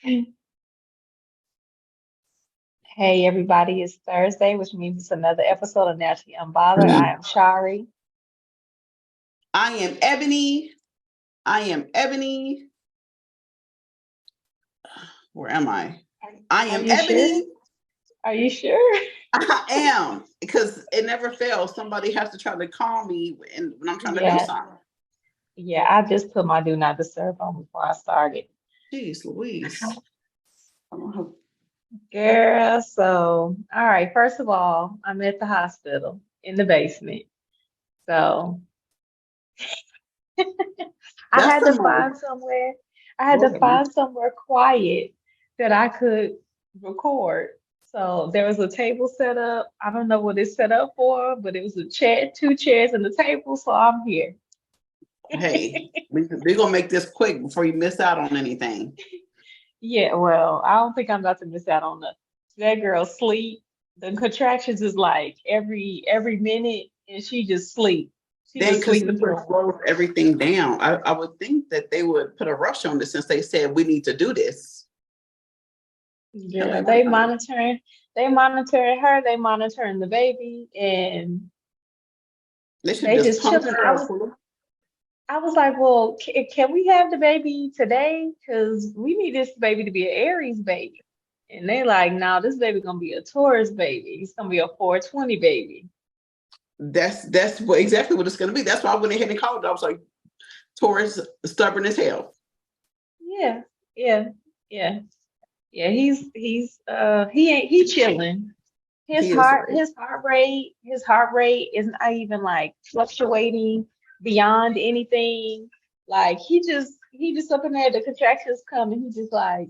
Hey everybody, it's Thursday, which means it's another episode of Naturally Unbothered. I am Shari. I am Ebony. I am Ebony. Where am I? I Are am you sure? Ebony. Are you sure? I am, because it never fails. Somebody has to try to call me when I'm trying to do Yeah, something. yeah, I just put my do not disturb on before I started. Jeez Louise. I don't have- Girl, so all right, first of all, I'm at the hospital in the basement. So I That's had the to most. find somewhere, I had to Lord have mercy. find somewhere quiet that I could record. So there was a table set up. I don't know what it's set up for, but it was a chair, two chairs and a table, so I'm here. Hey, we're gonna make this quick before you miss out on anything. Yeah, well, I don't think I'm about to miss out on nothing. That girl sleep. The contractions is like every minute, and she just sleep. She Then just because sleeping this would through 'em. slow everything down. I would think that they would put a rush on this since they said we need to do this. I'm Yeah, like, what? they monitoring her, they monitoring the baby, and They should they just just pump chilling. her up full of. I was like, well, can we have the baby today? Because we need this baby to be an Aries baby. And they like, no, this baby gonna be a Taurus baby. It's gonna be a 420 baby. That's what exactly what it's going to be. That's why I went ahead and called it. I was like, Taurus, stubborn as hell. Yeah, yeah, yeah, yeah. He chilling. He is right. His heart rate is not even like fluctuating beyond anything. Like he just up in there, the contractions come and he just like,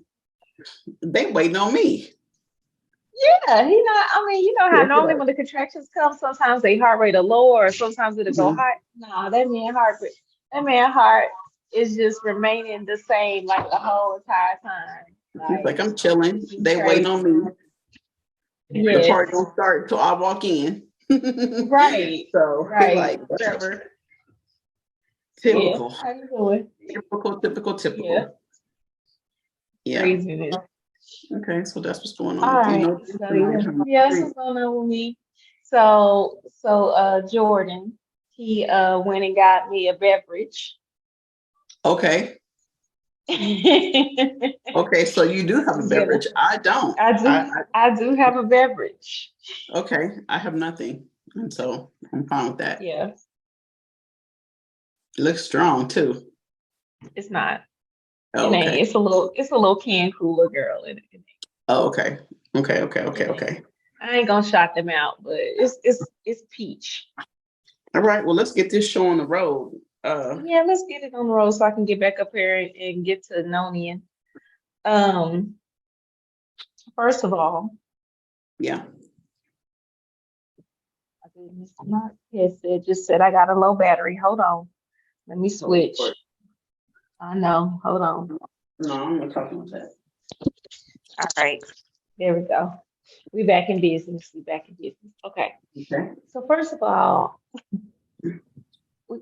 They waiting on me. yeah, he not. I mean, you know how Yes, normally sir. when the contractions come, sometimes they heart rate a lower, or sometimes it'll go Mhm. high. No, that man heart is just remaining the same like the whole entire time. He's Like like, I'm chilling. it's just They waiting on crazy. me. The party Yes, don't start till I walk in. right, So he's right. like, whatever. Yeah, Typical. how you doing? Typical, typical, Yeah, typical. Yeah. craziness. Okay, so that's what's going on All with you. right, No drink so tonight, yeah, huh? yeah, that's Drink. what's going on with me. Jordan, he went and got me a beverage. Okay. I Okay, so you do have a do. beverage. I don't. I do have a beverage. Okay, I have nothing. And so I'm fine with that. Yeah, It looks strong too. it's not. It Oh, ain't. okay. It's a little can cooler, girl. Oh, okay. Okay, okay, It okay, ain't. okay. I ain't gonna shout them out, but it's peach. All right, well, let's get this show on the road. Yeah, let's get it on the road so I can get back up here and get to Nonian. Um, first of all, Yeah. I did miss my headset. Just said I got a low battery. Hold on. Let me Oh, Lord. switch. I know. Hold on. No, I'm not talking about that. All right. There we go. We back in business. We back in business. Okay. Okay. So first of all,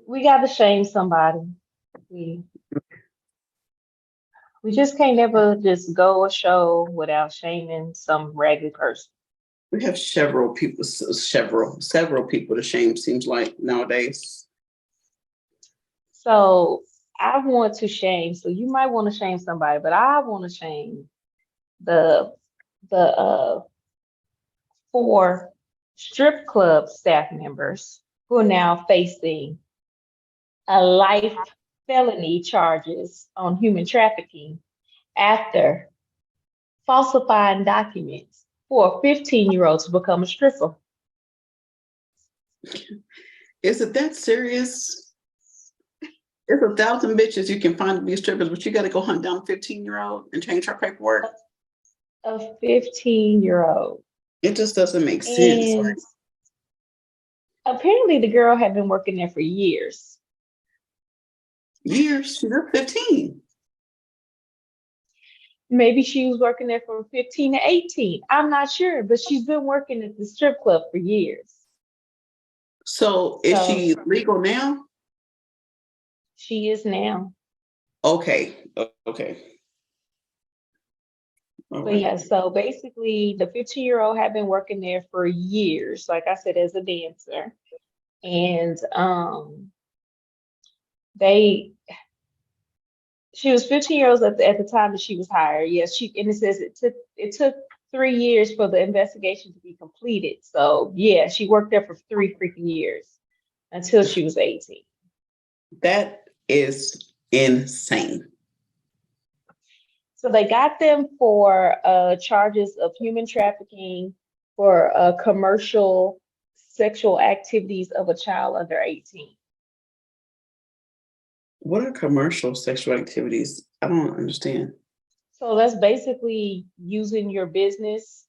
we got to shame somebody. We we just can't never just go a show without shaming some ragged person. We have several people to shame, seems like nowadays. So I want to shame. So you might want to shame somebody, but I want to shame the the four strip club staff members who are now facing a life felony charges on human trafficking after falsifying documents for a 15-year-old to become a stripper. Is it that serious? There's 1,000 bitches you can find to be strippers, but you got to go hunt down a 15-year-old and change her paperwork. A 15-year-old. It just doesn't make sense. Like, And apparently the girl had been working there for years. years, she's 15. Maybe she was working there from 15 to 18. I'm not sure, but she's been working at the strip club for years. So is So she legal now? she is now. Okay. Okay. All But yeah, right. so basically the 15-year-old had been working there for years, like I said, as a dancer. And they she was 15 years old at the time that she was hired. Yes, she and it says it took 3 years for the investigation to be completed. So yeah, she worked there for 3 freaking years until she was 18. That is insane. So they got them for charges of human trafficking for commercial sexual activities of a child under 18. What are commercial sexual activities? I don't understand. So that's basically using your business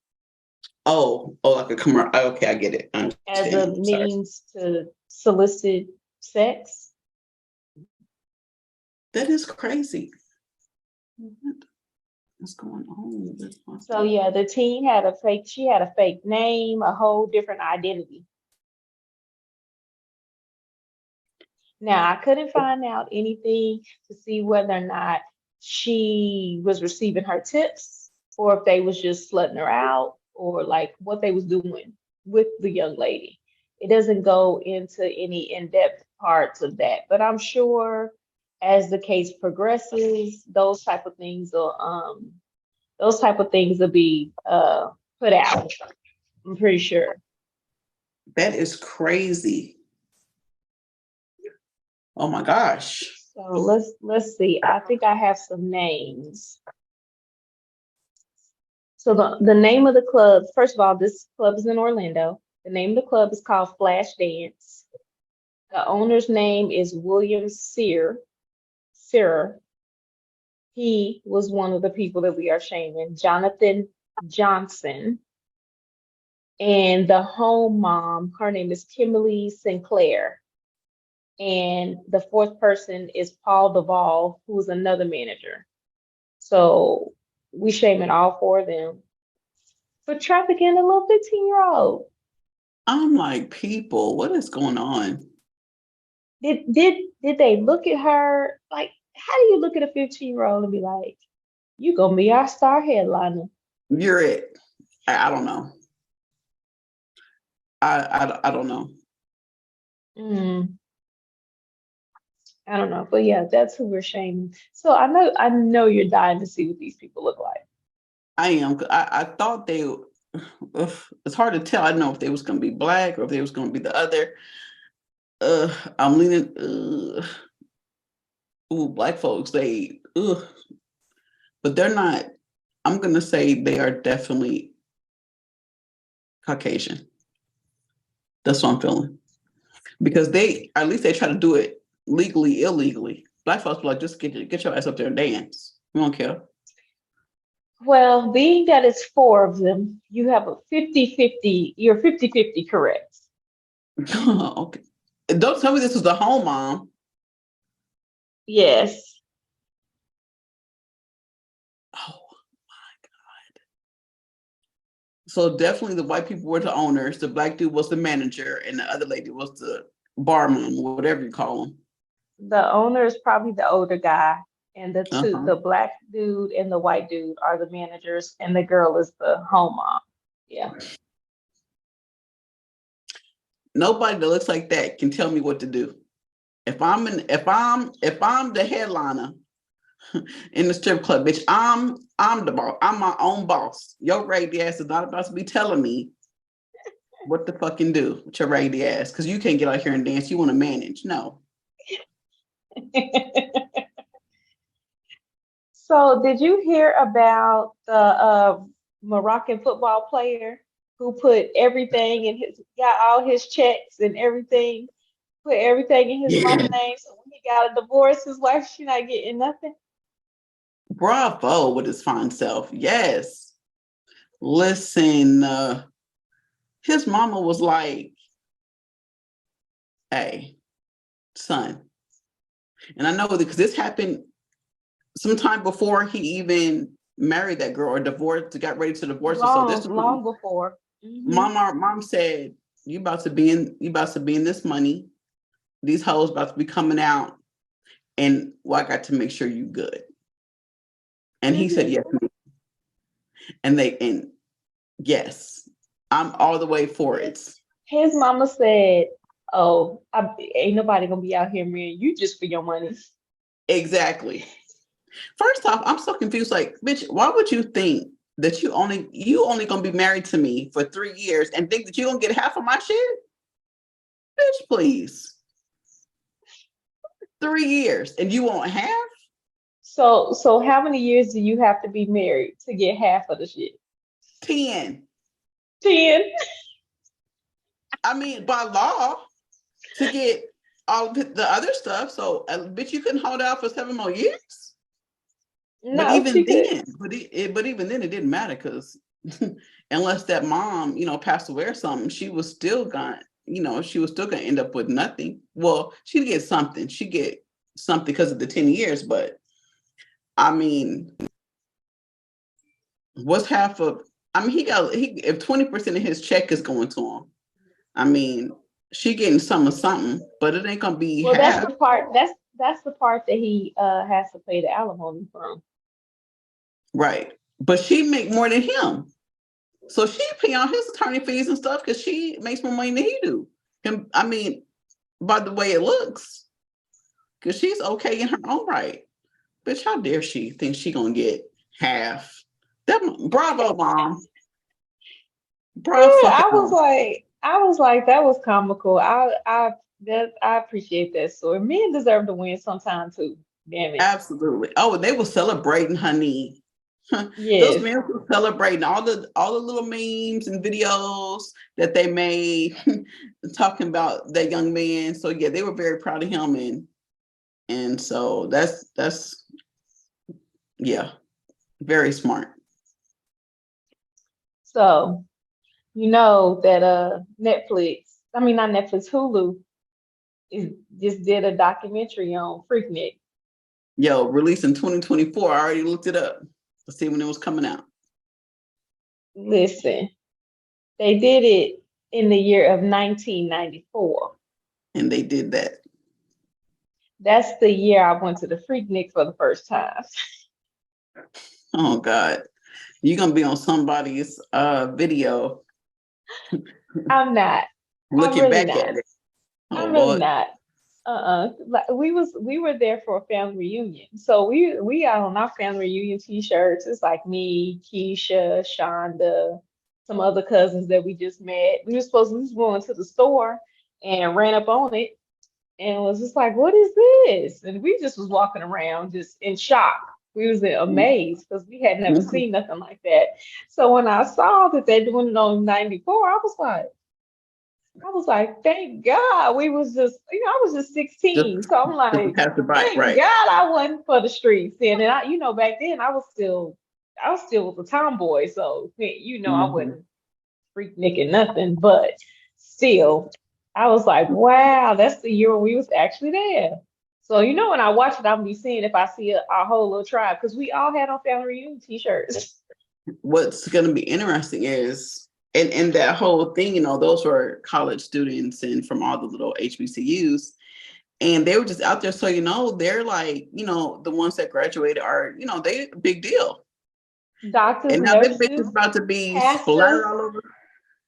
Oh, like a commercial. Okay, I get it. I as a understand. Sorry. means to solicit sex. That is crazy. What's going on with my So stuff? yeah, the teen had a fake, she had a fake name, a whole different identity. Now I couldn't find out anything to see whether or not she was receiving her tips or if they was just slutting her out or like what they was doing with the young lady. It doesn't go into any in-depth parts of that, but I'm sure as the case progresses, those type of things will be put out. I'm pretty sure. That is crazy. Oh my gosh. So let's see. I think I have some names. So the name of the club, first of all, this club is in Orlando. The name of the club is called Flash Dance. The owner's name is William Sear. He was one of the people that we are shaming, Jonathan Johnson. And the home mom, her name is Kimberly Sinclair. And the fourth person is Paul Duvall, who is another manager. So we shaming all four of them for trafficking a little 15-year-old. I'm like, people, what is going on? Did they look at her like how do you look at a 15-year-old and be like, you gonna be our star headliner? You're it. I don't know. I don't know. Mm, I don't know. But yeah, that's who we're shaming. So I know you're dying to see what these people look like. I am. I thought they. It's hard to tell. I don't know if they was gonna be black or if they was gonna be the other. I'm leaning. Ooh, black folks. They. But they're not. I'm gonna say they are definitely Caucasian. That's what I'm feeling because they at least they try to do it legally, illegally. Black folks be like, just get your ass up there and dance. We don't care. Well, being that it's four of them, you have a 50-50, you're 50-50 correct. Okay. Don't tell me this was the home mom. Yes. Oh my God. So definitely the white people were the owners, the black dude was the manager, and the other lady was the barman, or whatever you call them. The owner is probably the older guy, and Uh-huh. the black dude and the white dude are the managers, and the girl is the home mom. Yeah. Nobody that looks like that can tell me what to do. If I'm the headliner in the strip club, bitch, I'm the boss. I'm my own boss. Your raggedy ass is not about to be telling me what to fucking do with your raggedy ass because you can't get out here and dance. You want to manage. No. So, did you hear about the Moroccan football player who put everything in his, got all his checks and everything, put everything in his mama Yeah. name? So when he got a divorce, his wife, she not getting nothing. Bravo with his fine self. Yes. Listen, his mama was like, hey, son. And I know that because this happened sometime before he even married that girl or divorced, got ready to divorce her. So this Long, was long before. Hmm. mom said, you about to be in this money. These hoes about to be coming out. And well, I got to make sure you good. And he said, Hmm. yes, ma'am. And yes, I'm all the way for it. His mama said, "Oh, ain't nobody gonna be out here marrying you just for your money." Exactly. First off, I'm so confused. Like, bitch, why would you think that you only gonna be married to me for 3 years and think that you're gonna get half of my shit? Bitch, please. 3 years and you want half? So how many years do you have to be married to get half of the shit? 10. 10? I mean, by law, to get all of the other stuff. So, bitch, you couldn't hold out for 7 more years. But No, even she could. then, but even then, it didn't matter because unless that mom, passed away or something, she was still gonna end up with nothing. Well, she'd get something. She'd get something because of the 10 years. But I mean, what's half of? I mean, if 20% of his check is going to him, I mean, she getting some of something, but it ain't gonna be Well, that's half, the part. That's the part that he has to pay the alimony from. right? But she make more than him. So she pay on his attorney fees and stuff because she makes more money than he do. And I mean, by the way it looks, because she's okay in her own right. Bitch, how dare she think she gonna get half? Bravo, mom. Yeah, Bravo, fucking mom. I was like, that was comical. I appreciate that. So men deserve to win sometime too. Damn it. Absolutely. Oh, and they were celebrating, honey. Those Yes. men were celebrating all the little memes and videos that they made talking about that young man. So yeah, they were very proud of him, and so that's yeah, very smart. So you know that Netflix, I mean not Netflix, Hulu is just did a documentary on Freaknik. Yo, released in 2024. I already looked it up to see when it was coming out, Listen, they did it in the year of 1994. and they did that. That's the year I went to the Freaknik for the first time. Oh God, you're gonna be on somebody's video I'm not. I'm looking really back not. at it. Oh I'm really Lord. not. Like we were there for a family reunion. So we got on our family reunion t-shirts. It's like me, Keisha, Shonda, some other cousins that we just met. We was going to the store and ran up on it and was just like, what is this? And we just was walking around just in shock. We was amazed because we had never seen nothing like that. So when I saw that they're doing it on 94, I was like, thank God we was just, I was just Just 16. So I'm to like, pass the bike, thank right? God I wasn't for the streets. And then back then I was still a tomboy. So, I Mhm. wasn't freaknik nothing, but still, I was like, wow, that's the year when we was actually there. So, when I watch it, I'm be seeing if I see our whole little tribe because we all had on family reunion t-shirts. What's going to be interesting is, and that whole thing, those were college students and from all the little HBCUs, and they were just out there. So, they're like, the ones that graduated are, they a big deal. Doctors, And now this bitch is nurses, about to be splattered pastors, all over.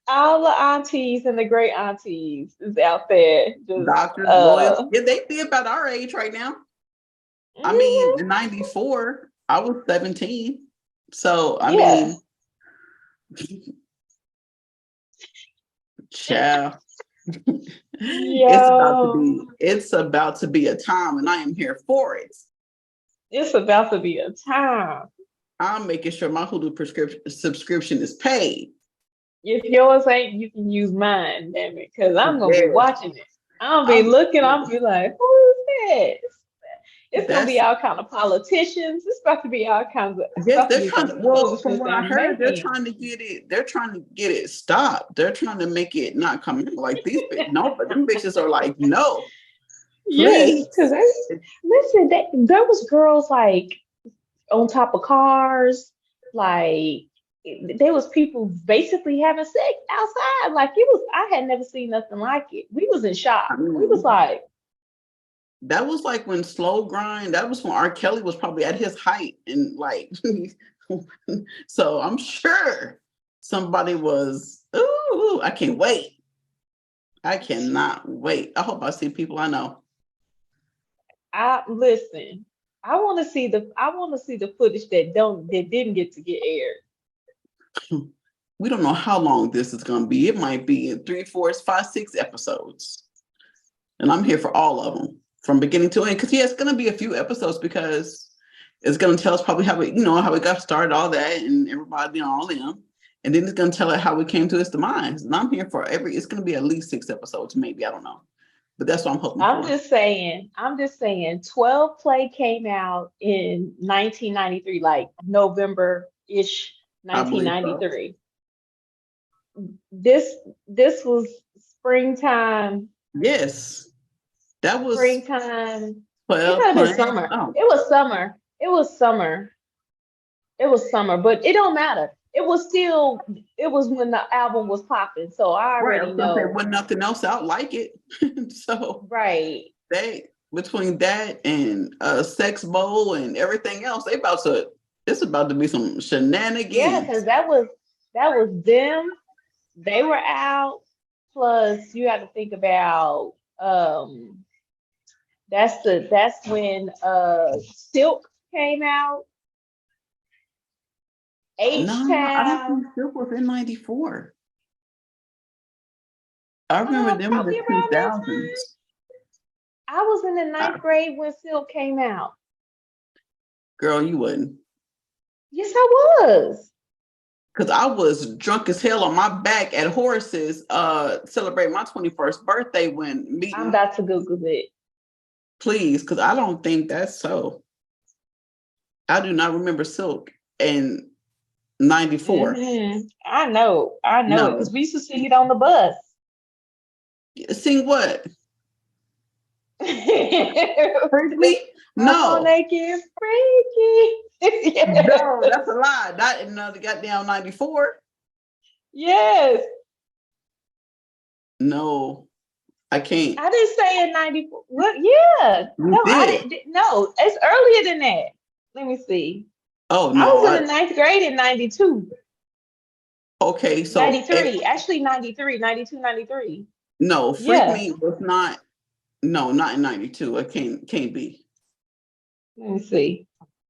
all the aunties and the great aunties is out there just Doctors, lawyers. Yeah, they be about our age right now. I mean, mhm, in 94, I was 17. So, I yeah. mean, child. it's about to Yo, be it's about to be a time and I am here for it. it's about to be a time. I'm making sure my Hulu subscription is paid. If yours ain't, you can use mine, damn it, because I'm gonna be Yes. watching it. I'm gonna be I'm looking, I'm gonna be like, who is this? It's gonna be that's all kind of politicians. It's about to be all kinds of it's yes, about to they're be trying some to, well, from foolishness what I they're heard, making. they're trying to get it stopped. They're trying to make it not come out like these no, but them bitches are like, no, Yes, because please. listen, there was girls like on top of cars. Like there was people basically having sex outside. Like I had never seen nothing like it. We was in shock. I We was mean, like, that was like when slow grind, that was when R. Kelly was probably at his height and like So I'm sure somebody was, ooh, I can't wait. I cannot wait. I hope I see people I know. I listen. I want to see the footage that didn't get aired. We don't know how long this is going to be. It might be in 3, 4, 5, 6 episodes. And I'm here for all of them from beginning to end. Because, yeah, it's going to be a few episodes because it's going to tell us probably how we got started, all that, and everybody, all them. And then it's going to tell it how we came to its demise. And I'm here for it's going to be at least 6 episodes, maybe. I don't know. But that's what I'm hoping I'm for. just saying 12 Play came out in 1993, like November-ish I believe so. 1993. This was springtime. Yes. That was Springtime. It 12 could have been playing. summer. Oh, It was summer. It was summer. It was summer, but it don't matter. It was when the album was popping. So I right. I already was going to say, know. wasn't nothing else out like it. So Right. between that and Sex Bowl and everything else, it's about to be some Yeah, because shenanigans. that was them. They were out. Plus, you have to think about that's when Silk came out. H No, I don't think Town. Silk was in 94. I remember them in Probably the around that time. 2000s. I was in the ninth grade when Silk came out. Girl, you wouldn't. Yes, I was. Because I was drunk as hell on my back at Horace's celebrating my 21st birthday when I'm meeting. about to Google it. Please, because I don't think that's so. I do not remember Silk in 94. I know it No. because we used to sing it on the bus. Sing what? Freaky. Freaky? I'm gonna No. make it freaky. Yes. No, that's a lie. Not in the goddamn 94. Yes. No, I can't. I didn't say in 94. What? Yeah. You No, I did. didn't. No, it's earlier than that. Let me see. Oh I no. was in the ninth grade in 92. Okay, so 93. Actually, 93, 92, 93. no, Freak Yeah. Me was not. No, not in 92. It can't be. Let me see.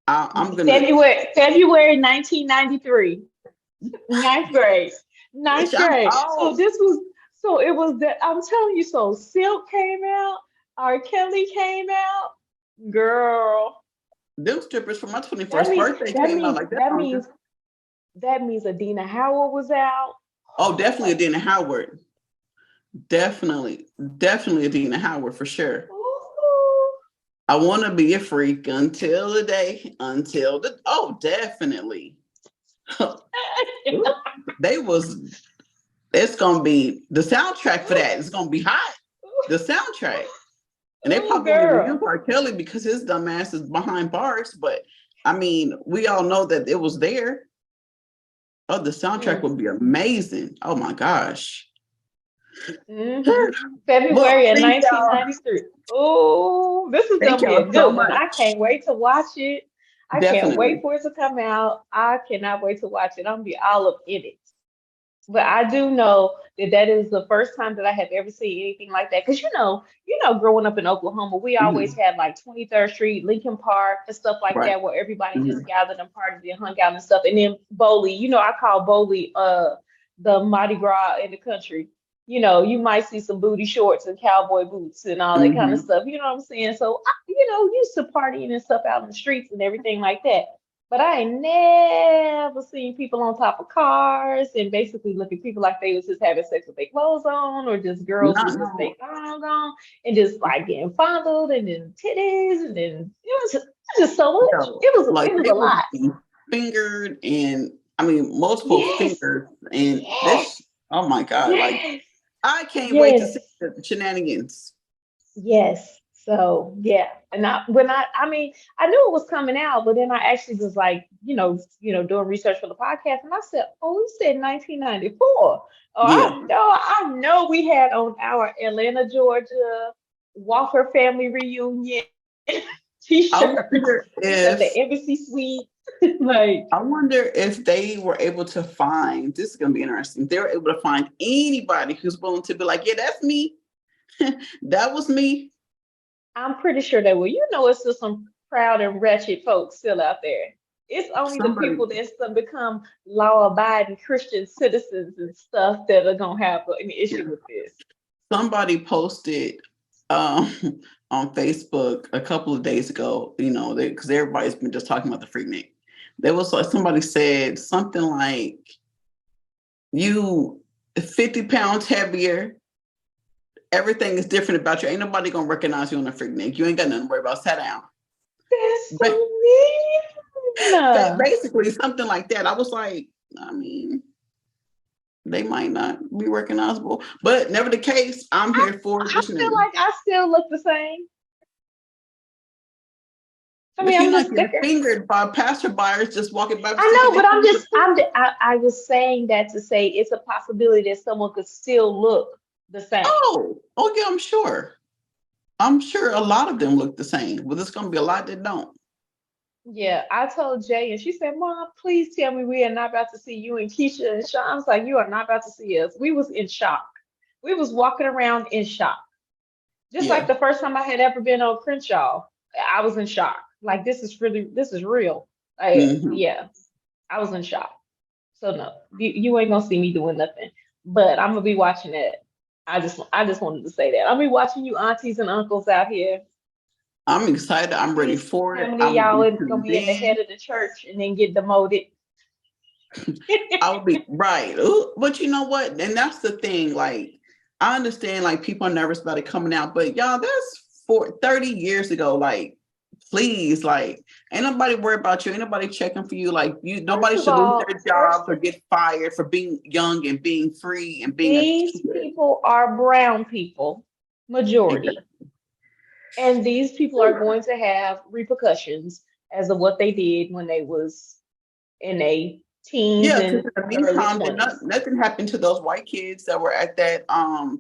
I'm gonna. February 1993. Ninth grade. Bitch, Ninth I'm grade. old. So it was that I'm telling you, so Silk came out, R. Kelly came out, girl. Them strippers for my That 21st means birthday that came out means like that. that means that means Adina Howard was out. Oh, definitely Adina Howard. Definitely Adina Howard for sure. Ooh. I want to be a freak definitely. They was it's gonna be the soundtrack for that. It's gonna be hot. The soundtrack. And they Ooh, probably girl. reused R. Kelly because his dumb ass is behind bars. But I mean, we all know that it was there. Oh, the soundtrack Mm. would be amazing. Oh my gosh. Look, February of thank y'all. 1993. Oh, this is Thank gonna be a y'all so good one. I much. can't wait to watch it. I can't wait Definitely. for it to come out. I cannot wait to watch it. I'm gonna be all up in it. But I do know that is the first time that I have ever seen anything like that. Because growing up in Oklahoma, we always Mhm. had like 23rd Street, Lincoln Park, and stuff like Right. that, where everybody just Mhm. gathered and partied and hung out and stuff. And then Bowley, I call Bowley the Mardi Gras in the country. You might see some booty shorts and cowboy boots and all that kind of Mhm. stuff. You know what I'm saying? So, used to partying and stuff out in the streets and everything like that. But I ain't never seen people on top of cars and basically looking people like they was just having sex with their clothes on, or just girls with Not just their no. thongs on and just like getting fondled and then titties and then it was just so much. No. It Like was they a would lot. be fingered and I mean multiple Yes, fingers and yes, this. Oh my god! Like yes, I can't wait to yes. see the shenanigans. Yes. So yeah, and I mean, I knew it was coming out, but then I actually was like, doing research for the podcast, and I said, oh, we said 1994. Oh, Yeah. I know, we had on our Atlanta, Georgia Walker family reunion I T-shirts wonder at the if Embassy Suite. Like, I wonder if they were able to find, this is going to be interesting. They were able to find anybody who's willing to be like, yeah, that's me. That was me. I'm pretty sure they will. You know, it's still some proud and wretched folks still out there. It's only the Somebody, people that's gonna become law-abiding Christian citizens and stuff that are gonna have an yeah. issue with this. Somebody posted um, on Facebook a couple of days ago, because everybody's been just talking about the Freaknik. There was like somebody said something like, you 50 pounds heavier, everything is different about you. Ain't nobody gonna recognize you on the Freaknik. You ain't got nothing to worry about. Sit down. That's But so mean. basically something like that. I was like, I mean, they might not be recognizable, but never the case. I'm I, here for it. I Just feel like I still look the same. I but mean, you're I'm not just getting thicker. fingered by passer buyers just walking by I sticking know, their but I'm fingers just, in. I was saying that to say it's a possibility that someone could still look the same. Oh yeah, I'm sure. I'm sure a lot of them look the same, but there's gonna be a lot that don't. Yeah, I told Jay, and she said, "Mom, please tell me we are not about to see you and Keisha and Sean." I was like, "You are not about to see us." We was in shock. We was walking around in shock. Just like Yeah. the first time I had ever been on Crenshaw, I was in shock. Like this is real. Like, Hmm. yeah, I was in shock. So no, you ain't gonna see me doing nothing. But I'm gonna be watching it. I just wanted to say that. I'll be watching you aunties and uncles out here. I'm excited. I'm ready Please for tell it. me I will y'all be is gonna tuned be at the in. head of the church and then get demoted. I would be right. Ooh, but you know what? And that's the thing. Like, I understand like people are nervous about it coming out, but y'all, that's 30 years ago. Like, please, like, ain't nobody worried about you. Ain't nobody checking for you. Like, First nobody of should lose all, their jobs or get fired for being young and being free and being a these kid. people are brown people, majority. Exactly. And these people are going to have repercussions as of what they did when they was in their teens Yeah, because and in the early meantime, twenties. nothing happened to those white kids that were at that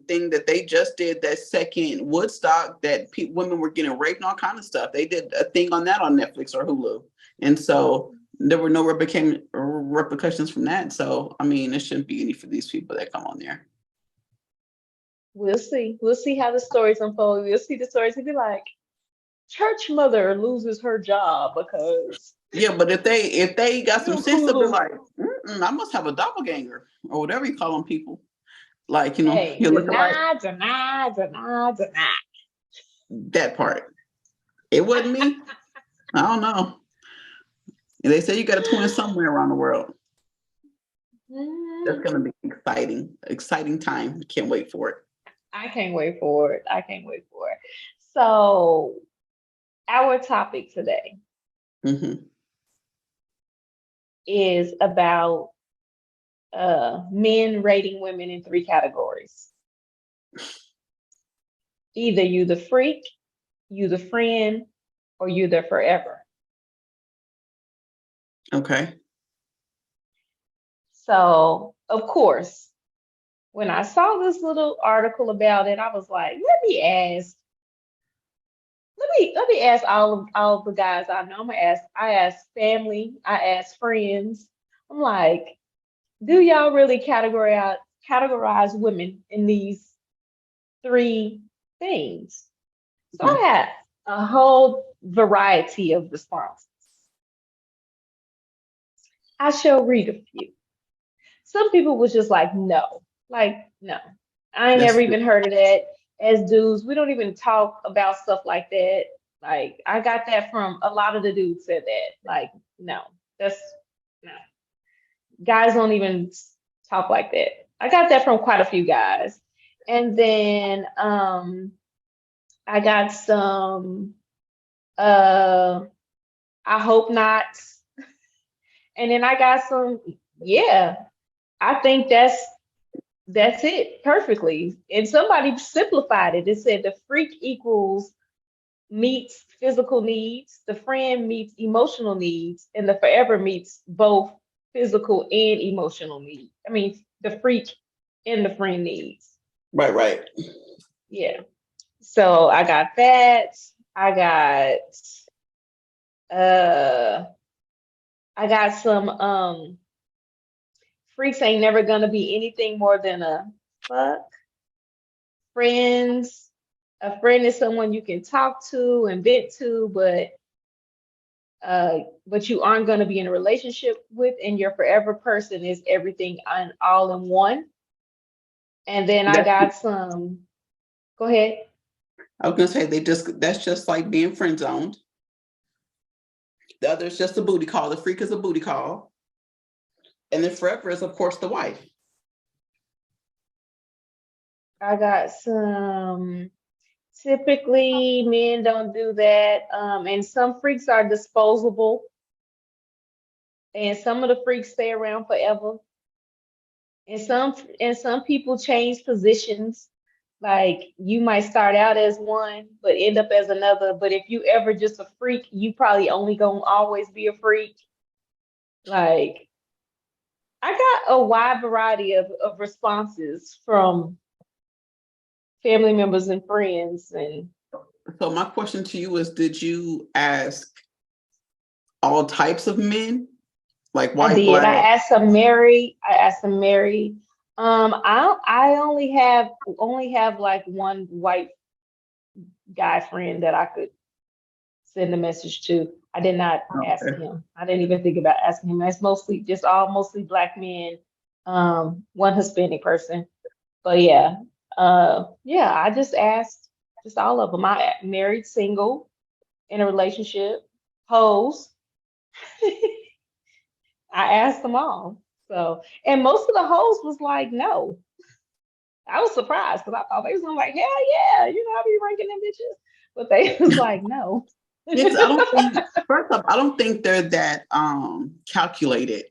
thing that they just did, that second Woodstock, that women were getting raped and all kind of stuff. They did a thing on that on Netflix or Hulu, and so there were no repercussions from that. So I mean, it shouldn't be any for these people that come on there. We'll see. We'll see how the stories unfold. We'll see the stories and be like, church mother loses her job because Yeah, but if they got some sense, they'll be yoo-hoo. like, I must have a doppelganger or whatever you call them people. Like Hey, you look alike. deny, deny, deny, deny. That part. It wasn't me. I don't know. And they say you got a twin somewhere around the world. That's Mm, going to be exciting time. Can't wait for it. I can't wait for it. I can't wait for it. So, our topic today Hmm. is about men rating women in three categories. Either you the freak, you the friend, or you the forever. Okay. So, of course, when I saw this little article about it, I was like, let me ask all of the guys I know. I asked family, I asked friends. I'm like, do y'all really categorize women in these three things? So Okay. I had a whole variety of responses. I shall read a few. Some people was just like no. I ain't That's never good. even heard of that. As dudes, we don't even talk about stuff like that. Like I got that from a lot of the dudes said that. Like no, that's no. Guys don't even talk like that. I got that from quite a few guys. And then I got some uh I hope not. And then I got some yeah, I think that's it perfectly. And somebody simplified it. It said the freak equals meets physical needs, the friend meets emotional needs, and the forever meets both physical and emotional needs. I mean, the freak and the friend needs. Right, right. Yeah. So I got that. I got uh I got some freaks ain't never gonna be anything more than a fuck. Friends. A friend is someone you can talk to and vent to, but you aren't going to be in a relationship with, and your forever person is everything and all in one. And then I That, got some. Go ahead. I was gonna say that's just like being friend zoned. The other is just a booty call. The freak is a booty call. And then forever is of course the wife. I got some. Typically, men don't do that. And some freaks are disposable, and some of the freaks stay around forever. And some people change positions. Like you might start out as one, but end up as another. But if you ever just a freak, you probably only gonna always be a freak. Like I got a wide variety of responses from family members and friends, and So my question to you is, did you ask all types of men? Like I white, did. I black? asked some married. I asked some married. I only have like one white guy friend that I could send a message to. I did not ask Okay. him. I didn't even think about asking him. That's mostly black men, one Hispanic person. But yeah, I just asked just all of them. I married, single, in a relationship, hoes. I asked them all. So, and most of the hoes was like, no. I was surprised because I thought they was gonna like, hell yeah, I be ranking them bitches. But they was like, no. Yeah, 'cause I don't think first off, I don't think they're that calculated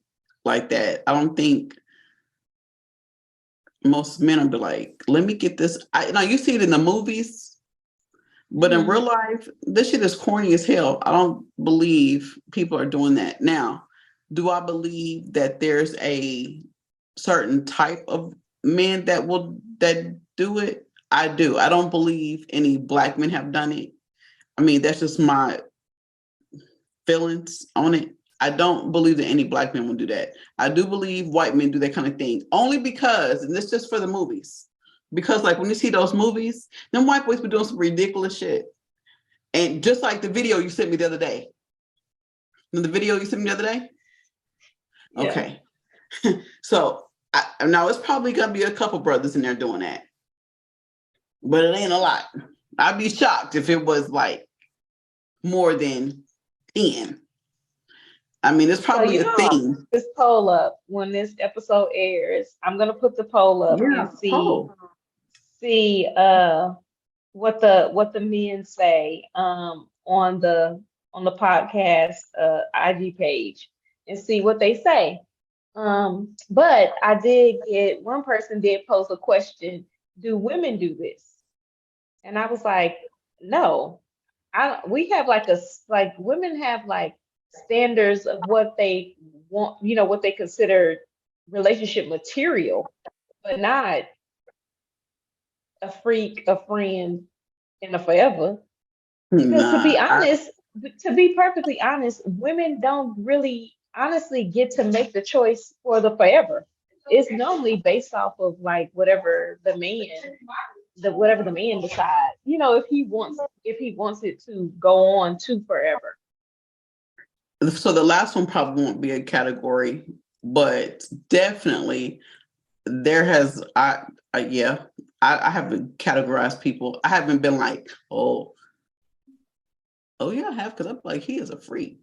like that. I don't think most men will be like, let me get this. Now you see it in the movies, but in real Mhm. life, this shit is corny as hell. I don't believe people are doing that. Now, do I believe that there's a certain type of men that do it? I do. I don't believe any black men have done it. I mean, that's just my feelings on it. I don't believe that any black men will do that. I do believe white men do that kind of thing only because, and this is just for the movies, because like when you see those movies, them white boys be doing some ridiculous shit. And just like the video you sent me the other day, the video you sent me the other day, Yeah. okay. So now it's probably gonna be a couple brothers in there doing that, but it ain't a lot. I'd be shocked if it was like more than 10. I mean, it's So probably a I'm thing. this poll up when this episode airs. I'm gonna put the poll up Yeah. and see Oh. see what the men say on the podcast IG page and see what they say. But I did get one person did pose a question, do women do this? And I was like, no. We have like women have like standards of what they want, what they consider relationship material, but not a freak, a friend, and a forever. Because Nah, to be perfectly honest, women don't really honestly get to make the choice for the forever. It's normally based off of like whatever the man decides. If he wants it to go on to forever. so the last one probably won't be a category, but definitely there has yeah, I haven't categorized people. I haven't been like, oh yeah, I have, because I'm like, he is a freak.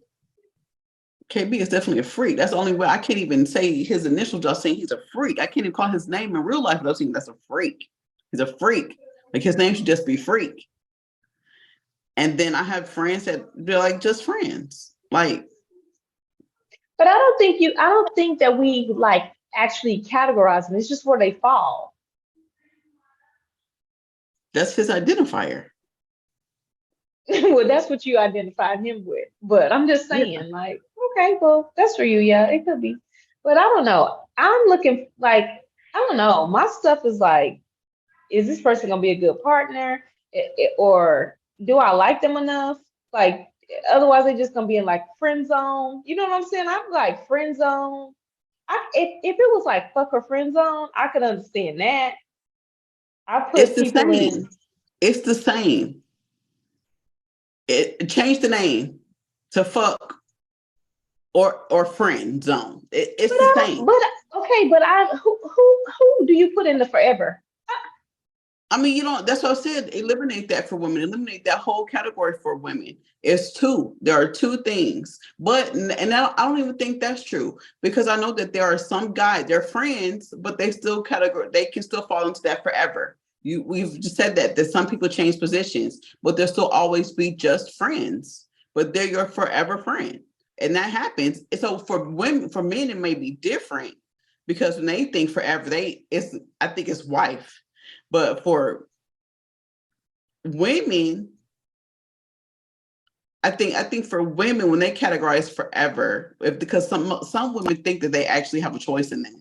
KB is definitely a freak. That's the only way. I can't even say his initials, just saying he's a freak. I can't even call his name in real life without saying that's a freak. He's a freak. Like his name should just be freak. And then I have friends that they're like just friends. Like But I don't think that we like actually categorize them. It's just where they fall. that's his identifier. Well, that's what you identified him with. But I'm just Yeah. saying, like, okay, well, that's for you. Yeah, it could be. But I don't know. I'm looking like, I don't know. My stuff is like, is this person gonna be a good partner? Or do I like them enough? Like, otherwise they're just gonna be in like friend zone. You know what I'm saying? I'm like friend zone. If it was like fuck or friend zone, I could understand that. I It's put the people same. in. It's the same. It change the name to fuck or friend zone. But It's the same. who do you put in the forever? I mean, you know, that's what I said. Eliminate that for women. Eliminate that whole category for women. It's two. There are two things. But and I don't even think that's true because I know that there are some guys, they're friends, but they still they can still fall into that forever. We've just said that some people change positions, but they'll still always be just friends. But they're your forever friend. And that happens. And so for women, for men, it may be different because when they think forever, I think it's wife. But for women, I think for women, when they categorize forever, because some women think that they actually have a choice in that.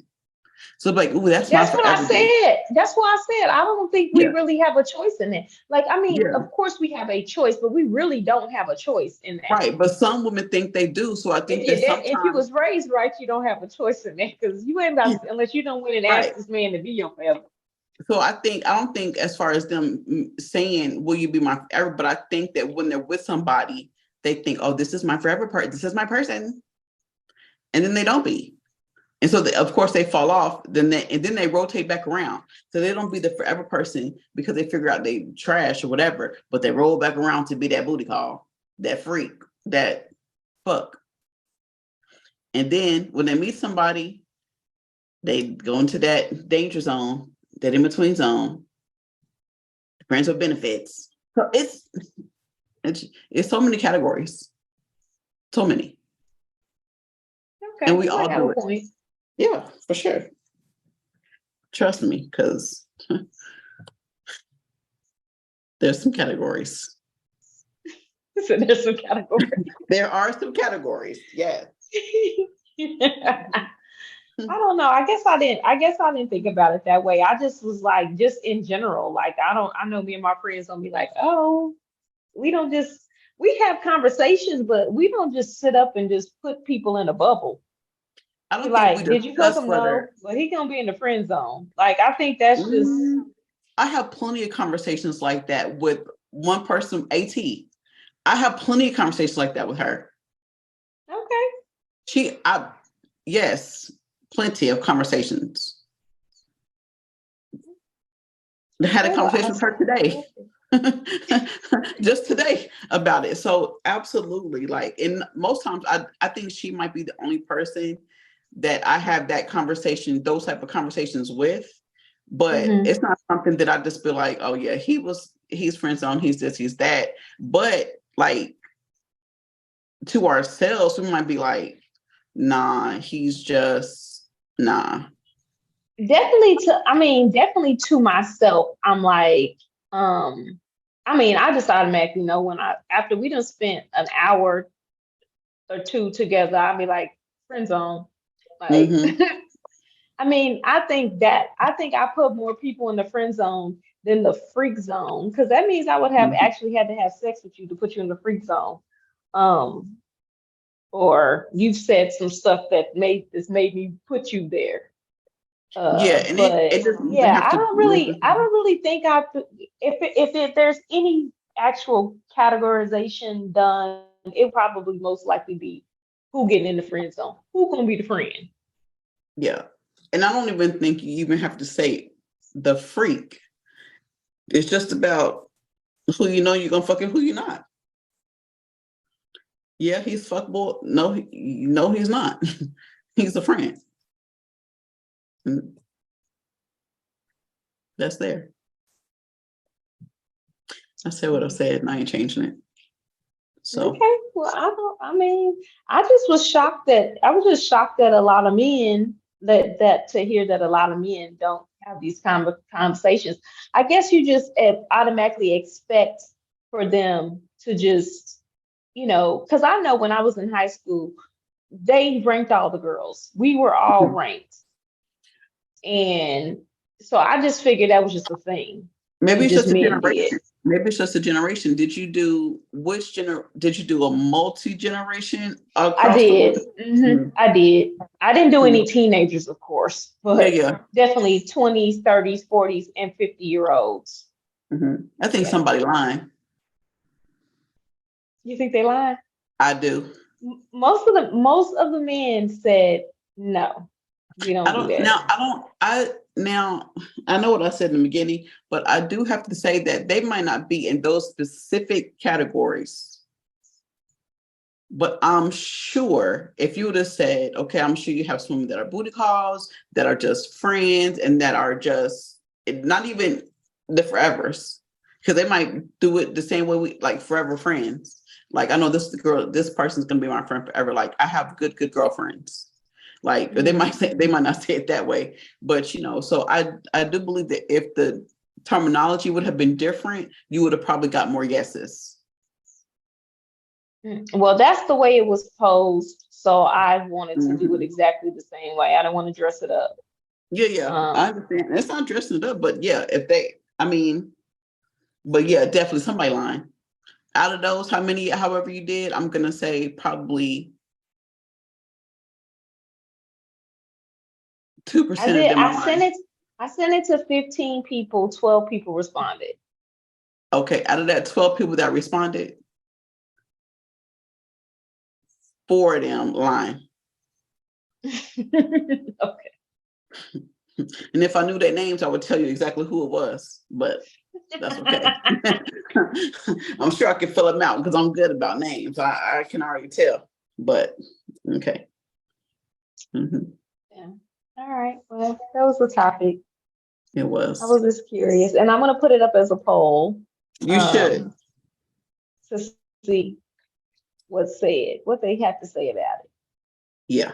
So like, ooh, that's my That's what I forever dude. said. That's what I said. I don't think we Yeah, really have a choice in it. Like, I mean, yeah, of course we have a choice, but we really don't have a choice in that. right. But some women think they do. So I think that If you sometimes, was raised right, you don't have a choice in that because you ain't yeah, about unless you don't win and right. ask this man to be your forever. So I don't think as far as them saying, will you be my forever? But I think that when they're with somebody, they think, oh, this is my forever person. This is my person. And then they don't be. And so, of course, they fall off. And then they rotate back around. So they don't be the forever person because they figure out they trash or whatever. But they roll back around to be that booty call, that freak, that fuck. And then when they meet somebody, they go into that danger zone, that in between zone, friends with benefits. So it's so many categories, so many, Okay, and we you all have do a it. point. Yeah, for sure. Trust me, because there's some categories. So there's some category. There are some categories. Yes. I don't know. I guess I didn't think about it that way. I just was like, just in general, like I know me and my friends gonna be like, oh, we don't just we have conversations, but we don't just sit up and just put people in a bubble. I Be don't think we like, did you fuck discuss him? whether. No, but he gonna be in the friend zone. Like I think that's just Mm, I have plenty of conversations like that with one person, AT. I have plenty of conversations like that with her. okay. Yes, plenty of conversations. I had a Okay, well, conversation with her today. Just today about it. So absolutely, like, and most times I think she might be the only person that I have that conversation, those type of conversations with. But hmm it's not something that I just be like, oh yeah, he's friend zone, he's this, he's that. But like to ourselves, we might be like, nah, he's just nah. definitely to myself, I'm like, um, I just automatically know when after we done spent an hour or two together, I'll be like, friend zone. Like, Mm-hmm. I think I put more people in the friend zone than the freak zone because that means I would have Mm-hmm. actually had to have sex with you to put you in the freak zone. Um, or you've said some stuff that made me put you there. Yeah, and it But doesn't even yeah, have to I necessarily. don't really think if there's any actual categorization done, it probably most likely be who getting in the friend zone, who gonna be the friend. Yeah. And I don't even think you even have to say the freak. It's just about who you know you're gonna fucking who you're not. Yeah, he's fuckable. No, no, he's not. He's a friend. And that's there. I said what I said and I ain't changing it. So Okay, well, I was just shocked that a lot of men that to hear that a lot of men don't have these kind of conversations. I guess you just automatically expect for them to just, because I know when I was in high school, they ranked all the girls. We were all ranked, and so I just figured that was just a thing. Maybe it's just just a men did. generation. Maybe it's just a generation. Did you do did you do a multi-generation I across the board? did. Mhm. I did. I didn't do Mhm. any teenagers, of course, Yeah, but yeah. definitely 20s, 30s, 40s, and 50-year-olds. I think Yeah. somebody lying. You think they lied? I do. Most of the men said no. We I don't do don't that. now. I don't. I now. I know what I said in the beginning, but I do have to say that they might not be in those specific categories. But I'm sure if you would have said, okay, I'm sure you have some that are booty calls, that are just friends, and that are just not even the forevers, because they might do it the same way we like forever friends. Like I know this person's gonna be my friend forever. Like I have good girlfriends. Like Mhm. they might not say it that way, but so I do believe that if the terminology would have been different, you would have probably got more yeses. Well, that's the way it was posed, so I wanted to do it Mhm. exactly the same way. I don't want to dress it up. Yeah, yeah, I Um, understand. It's not dressing it up, but yeah, I mean, but yeah, definitely somebody lying. Out of those, however you did, I'm gonna say probably two I percent of did. them are lying. I sent it to 15 people. 12 people responded. Okay, out of that 12 people that responded, four of them lying. Okay. And if I knew their names, I would tell you exactly who it was. But that's okay. I'm sure I can fill them out because I'm good about names. I can already tell. But okay. Mhm. Yeah. All right. Well, that was the topic. It I was. was just curious, and I'm gonna put it up as a poll, You should. um, to see what they have to say about it. Yeah.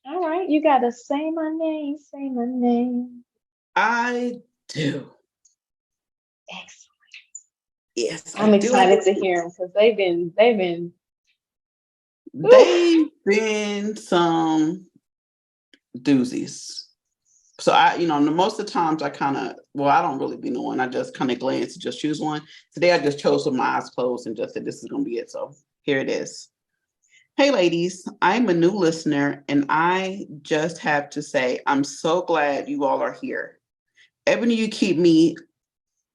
All right, you gotta say my name, say my name. I do. Excellent. Yes, I I'm do. I excited do. to hear them because they've been. Oof. They've been some doozies. So most of the times I don't really be knowing. I just kind of glance to just choose one. Today I just chose with my eyes closed and just said this is gonna be it. So here it is. Hey ladies, I'm a new listener and I just have to say I'm so glad you all are here. Ebony, you keep me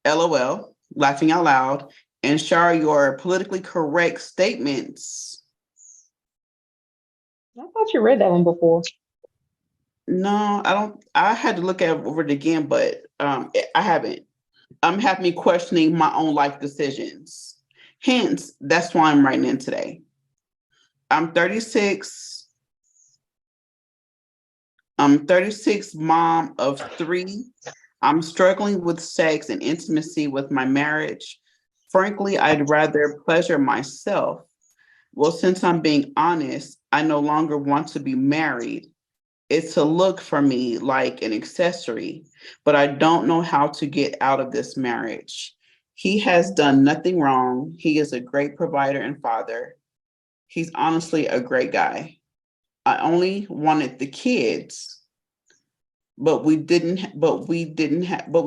LOL, laughing out loud, and share your politically correct statements. I thought you read that one before. No, I don't. I had to look at over it again, but I haven't. I'm having me questioning my own life decisions. Hence, that's why I'm writing in today. I'm 36. I'm 36, mom of three. I'm struggling with sex and intimacy with my marriage. Frankly, I'd rather pleasure myself. Well, since I'm being honest, I no longer want to be married. It's a look for me like an accessory, but I don't know how to get out of this marriage. He has done nothing wrong. He is a great provider and father. He's honestly a great guy. I only wanted the kids, but we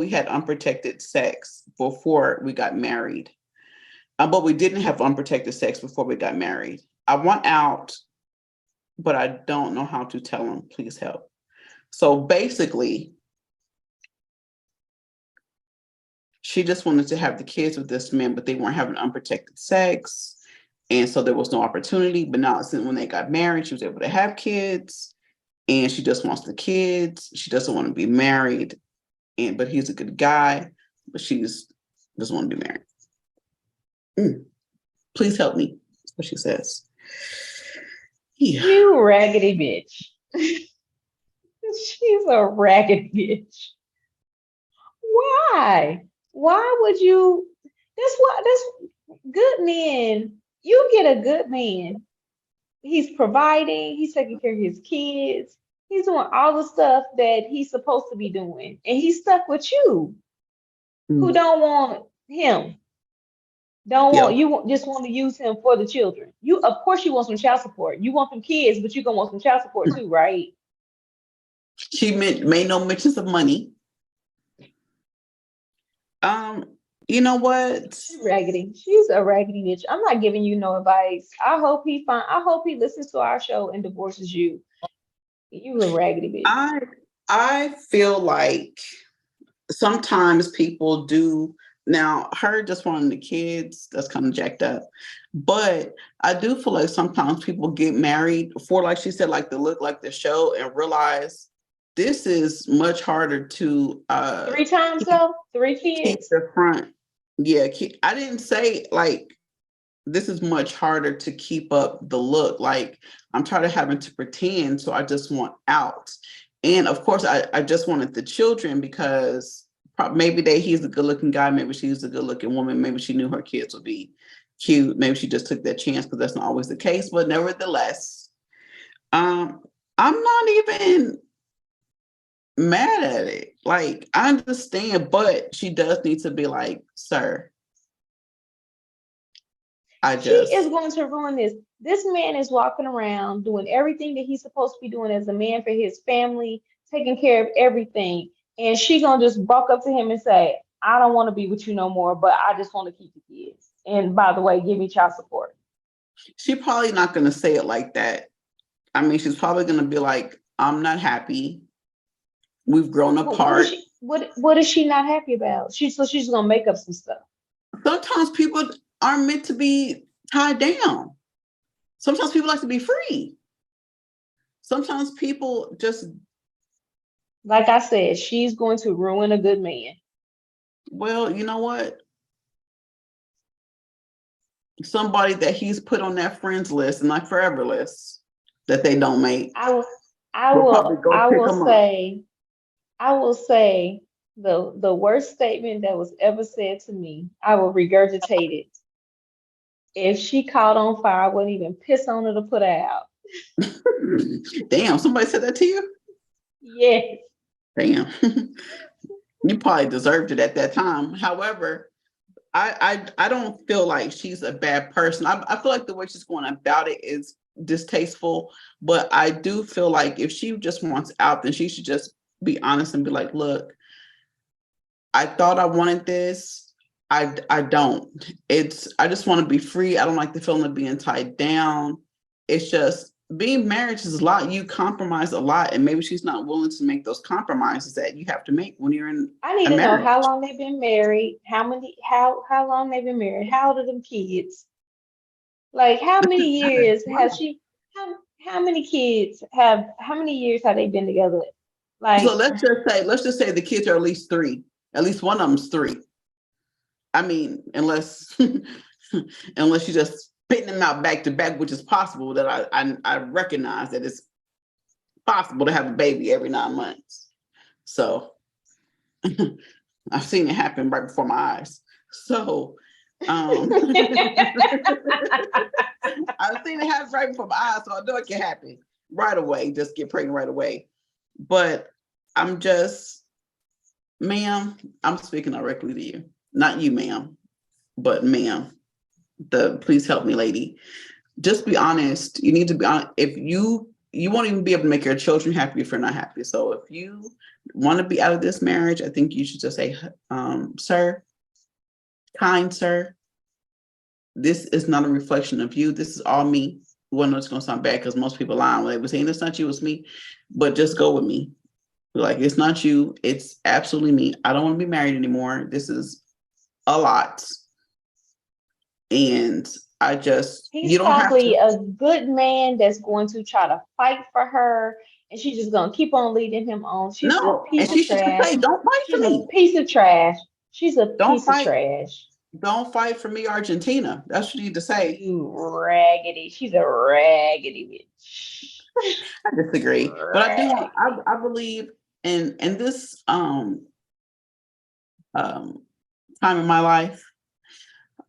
had unprotected sex before we got married. But we didn't have unprotected sex before we got married. I want out, but I don't know how to tell him. Please help. So basically, she just wanted to have the kids with this man, but they weren't having unprotected sex. And so there was no opportunity. But now, since when they got married, she was able to have kids and she just wants the kids. She doesn't want to be married. But he's a good guy, but she's doesn't want to be married. Please help me. That's what she says. Yeah. You raggedy bitch. She's a raggedy bitch. Why? Why would you? That's good men. You get a good man. He's providing, he's taking care of his kids, he's doing all the stuff that he's supposed to be doing. And he's stuck with you who Mm. don't want him. Don't want Yep. you just want to use him for the children. You of course you want some child support. You want some kids, but you're gonna want some child support too, right? She made no mentions of money. Um, you know what? Raggedy. She's a raggedy bitch. I'm not giving you no advice. I hope he listens to our show and divorces you. You a raggedy bitch. I I feel like sometimes people do. Now, her just wanting the kids, that's kind of jacked up. But I do feel like sometimes people get married for, like she said, like the look, like the show, and realize this is much harder to 3 times though? Three keep kids? the front. Yeah, I didn't say like this is much harder to keep up the look. Like I'm tired of having to pretend, so I just want out. And of course, I just wanted the children because maybe he's a good looking guy, maybe she's a good looking woman, maybe she knew her kids would be cute, maybe she just took that chance because that's not always the case. But nevertheless, um, I'm not even mad at it. Like I understand, but she does need to be like, sir, I She is just going to ruin this. This man is walking around doing everything that he's supposed to be doing as a man for his family, taking care of everything. And she gonna just walk up to him and say, I don't want to be with you no more, but I just want to keep the kids. And by the way, give me child support. she probably not gonna say it like that. I mean, she's probably gonna be like, I'm not happy. We've grown What is apart. she what is she not happy about? She's gonna make up some stuff. Sometimes people aren't meant to be tied down. Sometimes people like to be free. Sometimes people just, Like I said, she's going to ruin a good man. well, you know what? Somebody that he's put on that friends list and like forever list that they don't make I will I will probably will go I pick will them up. say I will say the worst statement that was ever said to me. I will regurgitate it. If she caught on fire, I wouldn't even piss on her to put her out. Damn, somebody said that to you? Yes. Damn. You probably deserved it at that time. However, I don't feel like she's a bad person. I feel like the way she's going about it is distasteful, but I do feel like if she just wants out, then she should just be honest and be like, look, I thought I wanted this. I don't. I just want to be free. I don't like the feeling of being tied down. It's just being married is a lot. You compromise a lot, and maybe she's not willing to make those compromises that you have to make when you're in I need a to know how marriage. long they've been married, how long they've been married, how old are them kids? Like how many years has she how many kids have how many years have they been together? So Like let's just say the kids are at least three. At least one of them's three. I mean, unless unless you just spitting them out back to back, which is possible. That I recognize that it's possible to have a baby every 9 months. So I've seen it happen right before my eyes. So I've seen it happen right before my eyes, so I know it can happen right away. Just get pregnant right away. But I'm just, ma'am, I'm speaking directly to you. Not you, ma'am, but ma'am. Please help me, lady. Just be honest. You need to be honest. If you won't even be able to make your children happy if you're not happy. So if you want to be out of this marriage, I think you should just say, sir, kind sir, this is not a reflection of you. This is all me. Well, no, it's gonna sound bad because most people lie when they were saying it's not you, it's me. But just go with me. Like it's not you, it's absolutely me. I don't want to be married anymore. This is a lot. And you he's don't have probably to. a good man that's going to try to fight for her, and she's just gonna keep on leading him on. She's a No. And piece of she should just trash. say, don't fight for She's a me. piece of trash. She's a Don't piece of fight. trash. Don't fight for me, Argentina. That's what you need to say. You raggedy. She's a raggedy bitch. I disagree. But I do want Raggedy. I believe in this um time in my life,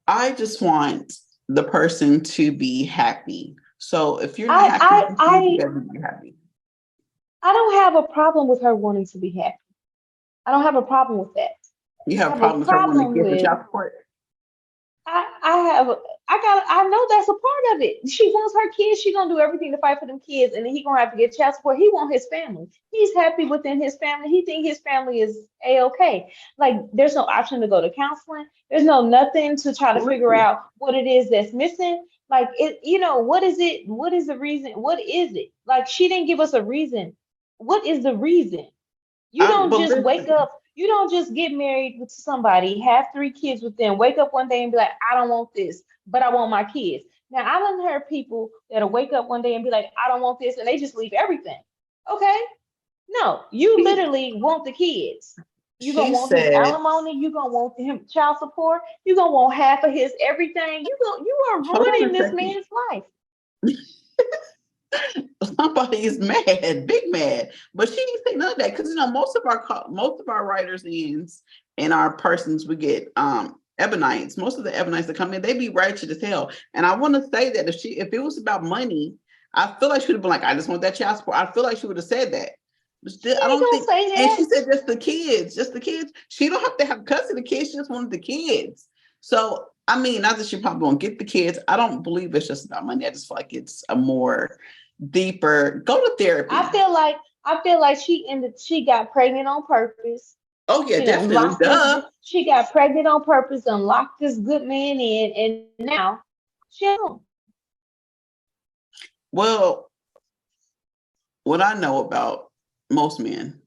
I just want the person to be happy. So if you're not I happy, I you I guys be happy. I don't have a problem with her wanting to be happy. I don't have a problem with that. You I have have a problems with her wanting to problem get the with child support. I have I know that's a part of it. She wants her kids. She gonna do everything to fight for them kids, and then he gonna have to get child support. He want his family. He's happy within his family. He think his family is a-okay. Like there's no option to go to counseling. There's no nothing to try to figure out what it is that's missing. Like it, what is it? What is the reason? What is it? Like she didn't give us a reason. What is the reason? You don't But just wake listen, up, you don't just get married with somebody, have 3 kids with them, wake up one day and be like, I don't want this, but I want my kids. Now, I done heard people that'll wake up one day and be like, I don't want this, and they just leave everything. Okay. No, you she, literally want the kids. You're gonna she want his said, alimony, you're gonna want him child support, you're gonna want half of his everything. You are hold on ruining a this second. man's life. Somebody is mad, big mad, but she didn't say none of that because most of our writers and our persons we get ebonites. Most of the ebonites that come in, they be righteous as hell. And I want to say that if it was about money, I feel like she would have been like, I just want that child support. I feel like she would have said that. But She I ain't don't gonna think. say And that. she said just the kids, just the kids. She don't have to have custody of the kids. She just wanted the kids. So I mean, not that she probably won't get the kids. I don't believe it's just about money. I just feel like it's a more deeper. Go to therapy. I feel like she got pregnant on purpose. Oh yeah, She done definitely. locked this Duh. she got pregnant on purpose and locked this good man in, and now she home. Well, what I know about most men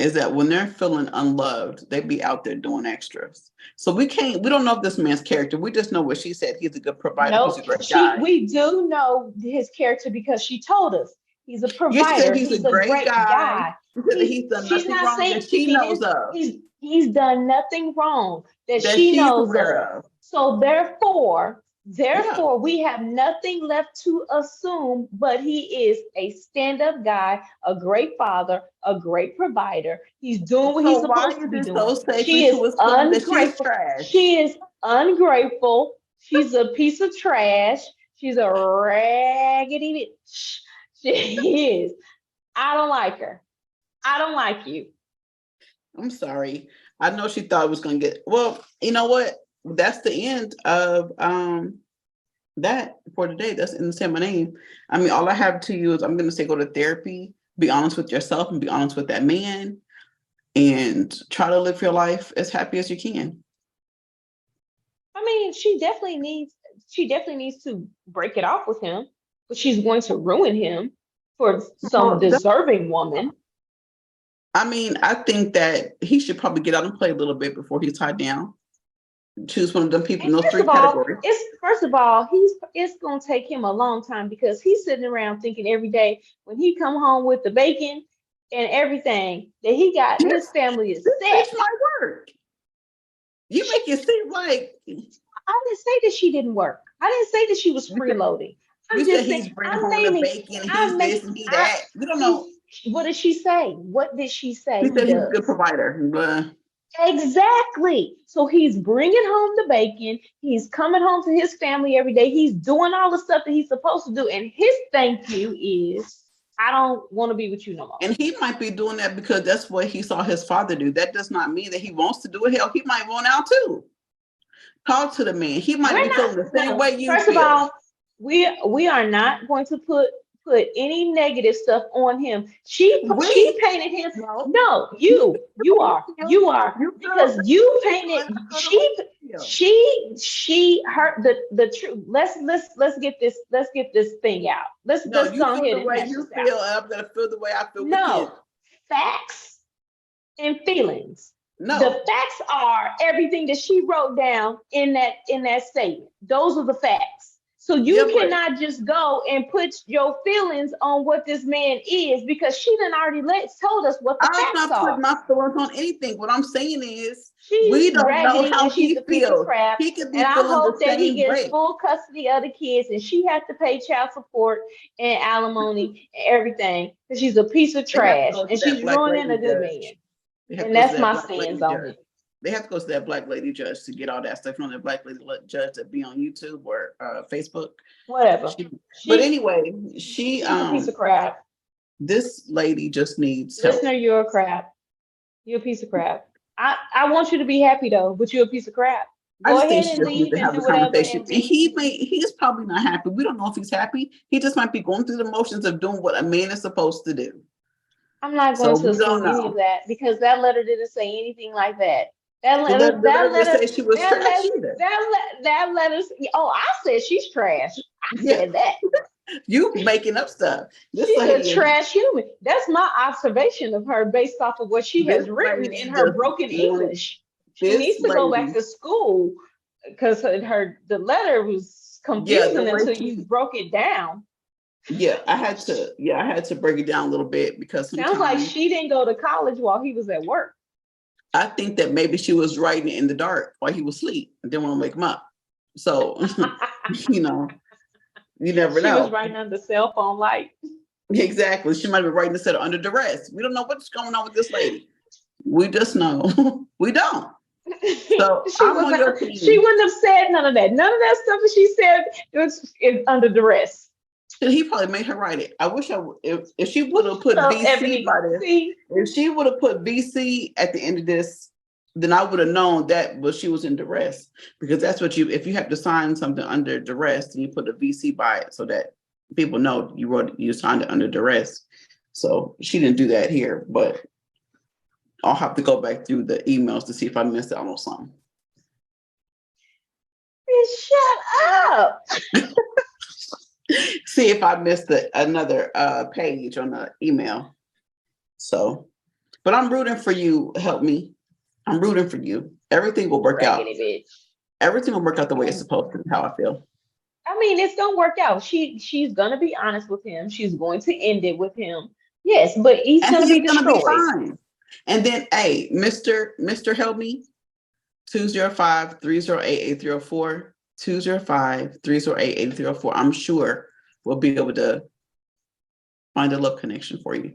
is that when they're feeling unloved, they be out there doing extras. So we don't know this man's character. We just know what she said. He's a good provider. He's a Nope. great guy. We do know his character because she told us he's a Yeah, she said provider. he's a He's a great great guy. guy. She said that he's done She's nothing not wrong saying that she he knows didn't. of, He's done nothing wrong that that she she's knows aware of. of. So therefore, Yeah. we have nothing left to assume, but he is a stand-up guy, a great father, a great provider. He's doing what he's So why supposed to is be it so doing. sacred She is to assume that she's ungrateful. trash? She is ungrateful. She's a piece of trash. She's a raggedy bitch. She is. I don't like her. I don't like you. I'm sorry. I know she thought it was going to get. Well, you know what? That's the end of that for today. That's in the same name. I mean, all I have to you is I'm going to say go to therapy, be honest with yourself, and be honest with that man, and try to live your life as happy as you can. I mean, she definitely needs to break it off with him, but she's going to ruin him for some Well, deserving woman. I mean, I think that he should probably get out and play a little bit before he's tied down. Choose one of them people in And those three categories. first of all, it's gonna take him a long time because he's sitting around thinking every day when he come home with the bacon and everything that he got This, his family is this set. bitch might work. You make it seem like I didn't say that she didn't work. I didn't say that she was you said, freeloading. you I'm said just saying he's bringing I'm home the naming bacon, I'm he's making this and he I that. We don't know. what did she say? What did she say He he said he's a good does? provider. Blah. Exactly. So he's bringing home the bacon. He's coming home to his family every day. He's doing all the stuff that he's supposed to do. And his thank you is, I don't want to be with you no more. And he might be doing that because that's what he saw his father do. That does not mean that he wants to do it. Hell, he might want out too. Talk to the man. He might We're be feeling the not. same No, way you first of feel. all, we are not going to put any negative stuff on him. She We painted him. no. No, You you are you feel because you I painted. feel the way you feel. She hurt the truth. Let's get this thing out. No, Let's you go feel ahead the and way hash you this out. feel, and I'm gonna feel the way I feel with kids. No, facts and feelings. The No, facts are everything that she wrote down in that statement. Those are the facts. So yeah, you but cannot just go and put your feelings on what this man is because she done already told us what the I'm facts not putting are. my feelings on anything. What I'm saying is, She's we don't know raggedy how and she's he a piece of feels. crap. He could And be I feeling the hope that he same gets way. full custody of the kids and she has to pay child support and alimony and everything because she's a piece of They have to trash go to and that she's black ruining lady a good man. judge. They have to And go to that's that my black stance lady on judge. it. They have to go to that black lady judge to get all that stuff from the black lady judge that be on YouTube or Facebook. Whatever. She, but She anyway, she she's a piece of crap. this lady just needs help. Listener, you're a crap. You're a piece of crap. I want you to be happy though, but you're a piece of crap. I Go just think ahead she and just needs leave to and have do a whatever conversation. and And be. he's probably not happy. We don't know if he's happy. He just might be going through the motions of doing what a man is supposed to do. I'm not So going to we don't assume any of know. that because that letter didn't say anything like that. That letter, The that letter didn't letter, say she was that trash letter, either. that letter. Oh, I said she's trash. I Yeah, said that. you making up stuff. This She's a lady is trash human. That's my observation of her based off of what she this has written in lady her just broken wanted English. She this needs to go back lady. to school because the letter was Yeah, the confusing way until you she broke it down. I had to break it down a little bit because Sounds like sometimes she didn't go to college while he was at work. I think that maybe she was writing it in the dark while he was asleep and didn't want to wake him up. So, you know, you never She was know. writing under cell phone light. Exactly. She might be writing this letter under duress. We don't know what's going on with this lady. We just know we don't. So she I'm was on not, your she team. wouldn't have said none of that. None of that stuff that she said is under duress. He probably made her write it. I wish if she would have put So VC Ebony, by this, see, if she would have put VC at the end of this, then I would have known that was she was in duress because that's what if you have to sign something under duress, then you put a VC by it so that people know you signed it under duress. So she didn't do that here, but I'll have to go back through the emails to see if I missed out on something. shut up. See if I missed another page on the email. So, but I'm rooting for you. Help me. I'm rooting for you. Everything will work out. Raggedy bitch. Everything will work out the way it's supposed to. How I feel. I mean, it's gonna work out. She's gonna be honest with him. She's going to end it with him. Yes, but he's And gonna be he's gonna be destroyed. fine. And then, hey, Mr. Help me, 205-308-8304, 205-308-8304. I'm sure we'll be able to find a love connection for you.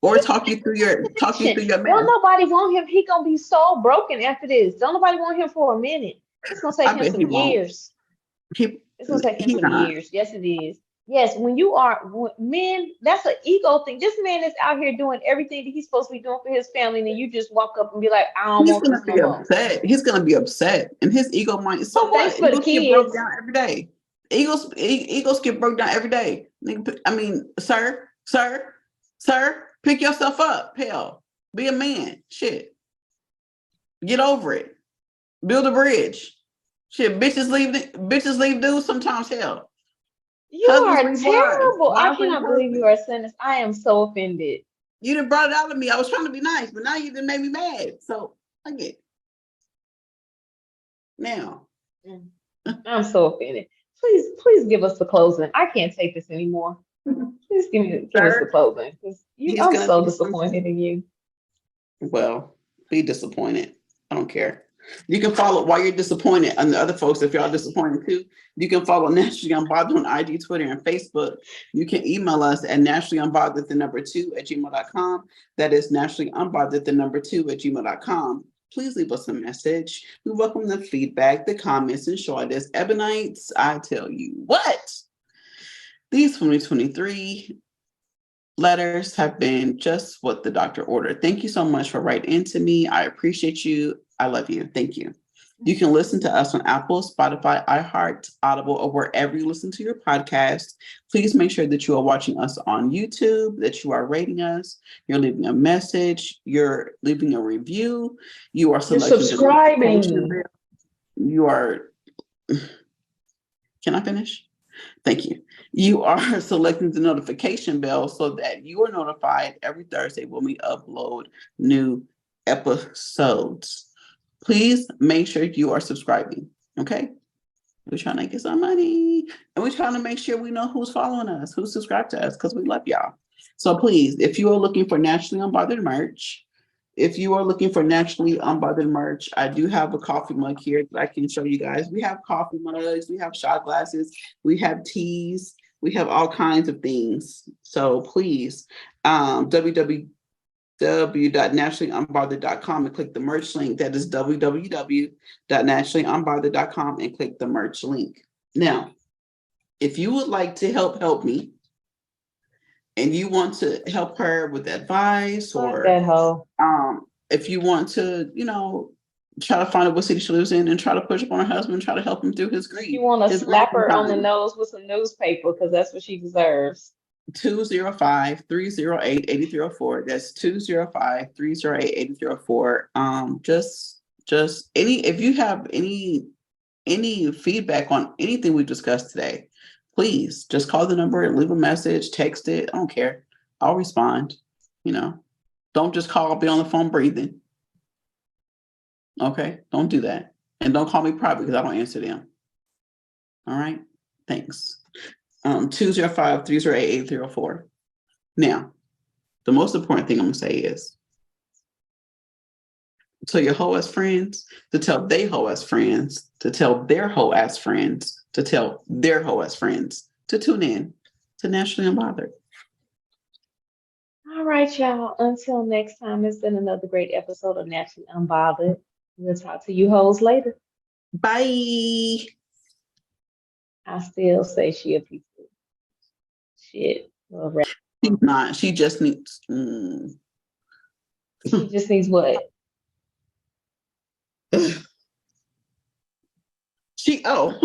Or talk you through your Don't man. nobody want him. He gonna be so broken after this. Don't nobody want him for a minute. It's gonna take I him bet some he won't. years. He It's gonna take him he some not. years. Yes, it is. Yes, when you are men, that's an ego thing. This man is out here doing everything that he's supposed to be doing for his family, and then you just walk up and be like, "I don't He's want gonna this no be more." upset. He's gonna be upset, and his ego might. So But thanks what? for the Egos get broke kids. down every day. Egos get broke down every day. I mean, sir, pick yourself up. Hell, be a man. Shit, get over it. Build a bridge. Shit, bitches leave dudes sometimes. Hell, You husbands are leave wives. terrible. I Wives leave cannot believe you husbands. are saying this. I am so offended. You done brought it out of me. I was trying to be nice, but now you done made me mad. So I get it. Now. Mm, I'm so offended. Please give us the closing. I can't take this anymore. Please give us the Sir, closing. 'Cause he's I'm gonna so do something. disappointed in you. Well, be disappointed. I don't care. You can follow while you're disappointed, and the other folks, if y'all disappointed too, you can follow Naturally Unbothered on IG, Twitter, and Facebook. You can email us at naturallyunbothered2@gmail.com. That is naturallyunbothered2@gmail.com. Please leave us a message. We welcome the feedback, the comments, and short as Ebonites. I tell you what, these 2023 letters have been just what the doctor ordered. Thank you so much for writing into me. I appreciate you. I love you. Thank you. You can listen to us on Apple, Spotify, iHeart, Audible, or wherever you listen to your podcast. Please make sure that you are watching us on YouTube, that you are rating us, you're leaving a message, you're leaving a review, you are You're selecting the notification subscribing. bell. You are, can I finish? Thank you. You are selecting the notification bell so that you are notified every Thursday when we upload new episodes. Please make sure you are subscribing. Okay. We're trying to get some money and we're trying to make sure we know who's following us, who's subscribed to us, because we love y'all. So please, if you are looking for Naturally Unbothered merch, I do have a coffee mug here that I can show you guys. We have coffee mugs, we have shot glasses, we have teas, we have all kinds of things. So please, www.naturallyunbothered.com and click the merch link. That is www.naturallyunbothered.com and click the merch link. Now, if you would like to help me, and you want to help her with advice, Fuck or that hoe. if you want to, try to find out what city she lives in and try to push up on her husband, try to help him through his grief. You want to his slap her on the time. nose with some newspaper because that's what she deserves. 205-308-8304. That's 205-308-8304. Just any, if you have any feedback on anything we discussed today, please just call the number and leave a message, text it. I don't care. I'll respond. Don't just call, I'll be on the phone breathing. Okay, don't do that. And don't call me private because I don't answer them. All right, thanks. 205-308-8304. Now, the most important thing I'm gonna say is tell your hoe ass friends to tell they hoe ass friends to tell their hoe ass friends to tell their hoe ass friends to tune in to Naturally Unbothered. All right, y'all. Until next time, it's been another great episode of Naturally Unbothered. We'll talk to you hoes later. Bye. I still say she a piece of shit. Well, She's not. She just needs. she just needs what? Oh.